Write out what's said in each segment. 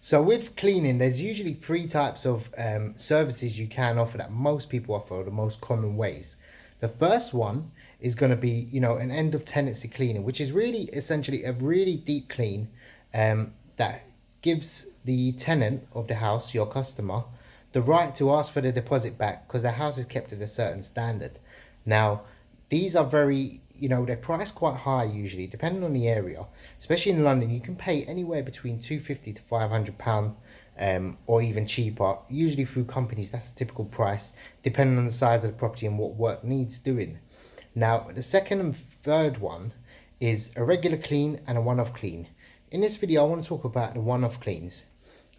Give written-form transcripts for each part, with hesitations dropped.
So with cleaning, there's usually three types of services you can offer that most people offer, or the most common ways. The first one is going to be, an end of tenancy cleaning, which is really essentially a really deep clean that gives the tenant of the house, your customer, the right to ask for the deposit back because the house is kept at a certain standard. Now, these are very, they're priced quite high usually, depending on the area. Especially in London, you can pay anywhere between £250 to £500, or even cheaper. Usually through companies, that's the typical price, depending on the size of the property and what work needs doing. Now, the second and third one is a regular clean and a one-off clean. In this video, I want to talk about the one-off cleans.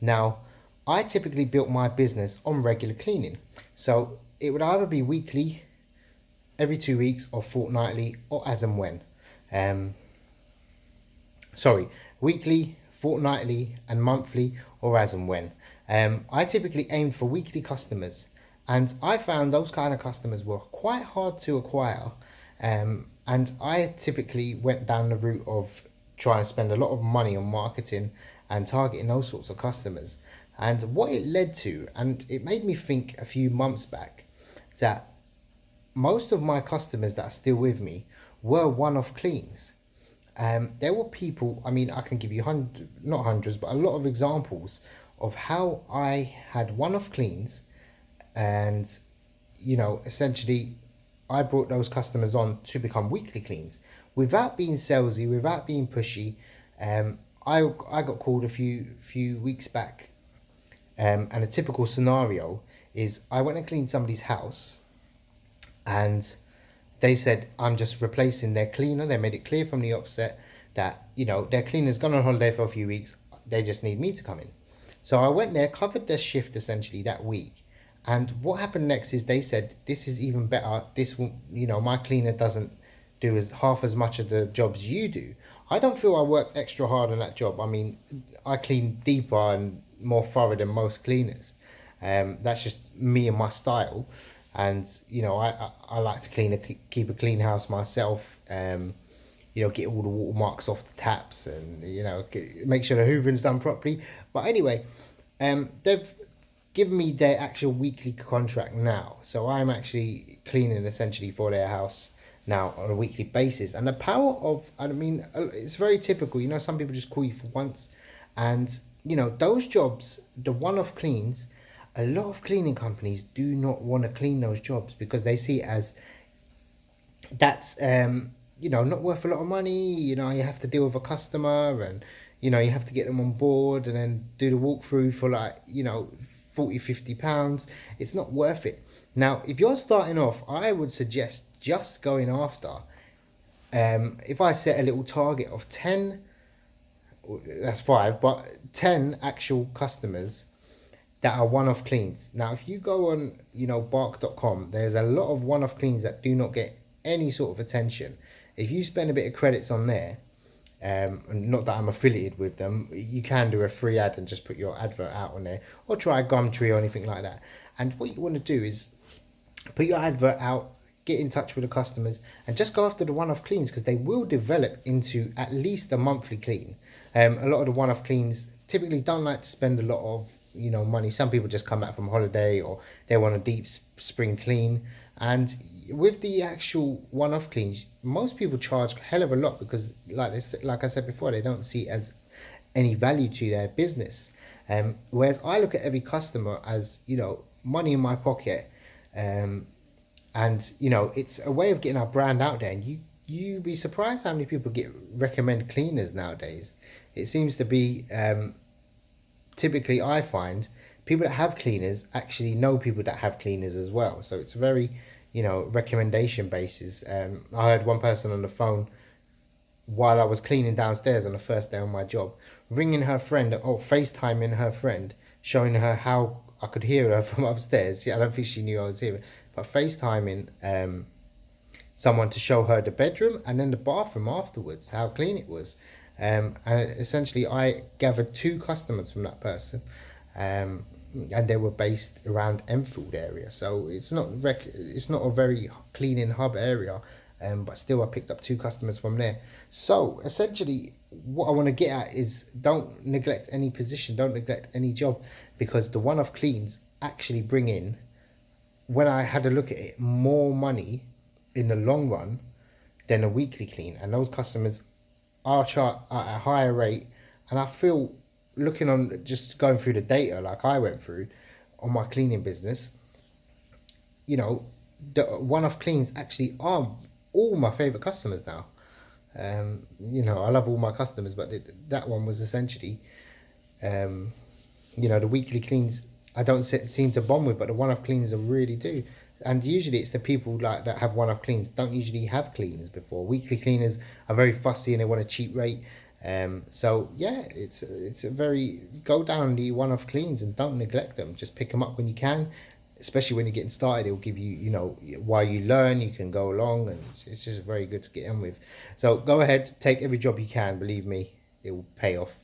Now, I typically built my business on regular cleaning. So it would either be weekly, every 2 weeks, or fortnightly, or as and when. Weekly, fortnightly, and monthly, or as and when. I typically aimed for weekly customers, and I found those kind of customers were quite hard to acquire. And I typically went down the route of trying to spend a lot of money on marketing and targeting those sorts of customers. And what it led to, and it made me think a few months back, that most of my customers that are still with me were one-off cleans. There were people, I mean, I can give you not hundreds, but a lot of examples of how I had one-off cleans, and essentially I brought those customers on to become weekly cleans without being salesy, without being pushy. I got called a few weeks back, and a typical scenario is I went and cleaned somebody's house, and they said I'm just replacing their cleaner. They made it clear from the offset that their cleaner's gone on holiday for a few weeks. They just need me to come in. So I went there, covered their shift essentially that week. And what happened next is they said, this is even better. This will, my cleaner doesn't do as half as much of the jobs you do. I don't feel I worked extra hard on that job. I mean, I clean deeper and more thorough than most cleaners. That's just me and my style. And I like to keep a clean house myself. Get all the watermarks off the taps, and make sure the hoovering's done properly. But anyway, they've given me their actual weekly contract now, so I'm actually cleaning essentially for their house now on a weekly basis. And the power of, I mean, it's very typical. Some people just call you for once, and those jobs, the one-off cleans. A lot of cleaning companies do not want to clean those jobs because they see it as that's not worth a lot of money. You have to deal with a customer, and you have to get them on board and then do the walkthrough for like 40-50 pounds. It's not worth it. Now, if you're starting off, I would suggest just going after, if I set a little target of 10, that's 5, but 10 actual customers that are one-off cleans. Now, if you go on, bark.com, there's a lot of one-off cleans that do not get any sort of attention. If you spend a bit of credits on there, not that I'm affiliated with them, you can do a free ad and just put your advert out on there, or try Gumtree or anything like that. And what you want to do is put your advert out, get in touch with the customers, and just go after the one-off cleans, because they will develop into at least a monthly clean. A lot of the one-off cleans typically don't like to spend a lot of money. Some people just come back from holiday, or they want a deep spring clean. And with the actual one-off cleans, most people charge a hell of a lot because, like I said before, they don't see it as any value to their business. Whereas I look at every customer as money in my pocket, and it's a way of getting our brand out there. And you'd be surprised how many people recommend cleaners nowadays. It seems to be typically, I find people that have cleaners actually know people that have cleaners as well. So it's very, recommendation basis. I heard one person on the phone while I was cleaning downstairs on the first day on my job, ringing her friend, or FaceTiming her friend, showing her how I could hear her from upstairs. Yeah, I don't think she knew I was here, but FaceTiming someone to show her the bedroom and then the bathroom afterwards, how clean it was. And essentially I gathered 2 customers from that person, and they were based around Enfield area, so it's not a very cleaning hub area. but still I picked up 2 customers from there. So essentially, what I want to get at is don't neglect any position, don't neglect any job, because the one-off cleans actually bring in, when I had a look at it, more money in the long run than a weekly clean, and those customers are charged at a higher rate. And I feel, looking on, just going through the data like I went through on my cleaning business, you know, the one-off cleans actually are all my favorite customers now. I love all my customers, but that one was essentially, um, the weekly cleans I don't seem to bond with, but the one-off cleans I really do. And usually it's the people like that have one-off cleans don't usually have cleaners before. Weekly cleaners are very fussy and they want a cheap rate. So yeah, it's a very, go down the one-off cleans and don't neglect them. Just pick them up when you can, especially when you're getting started. It'll give you, while you learn, you can go along, and it's just very good to get in with. So go ahead, take every job you can. Believe me, it will pay off.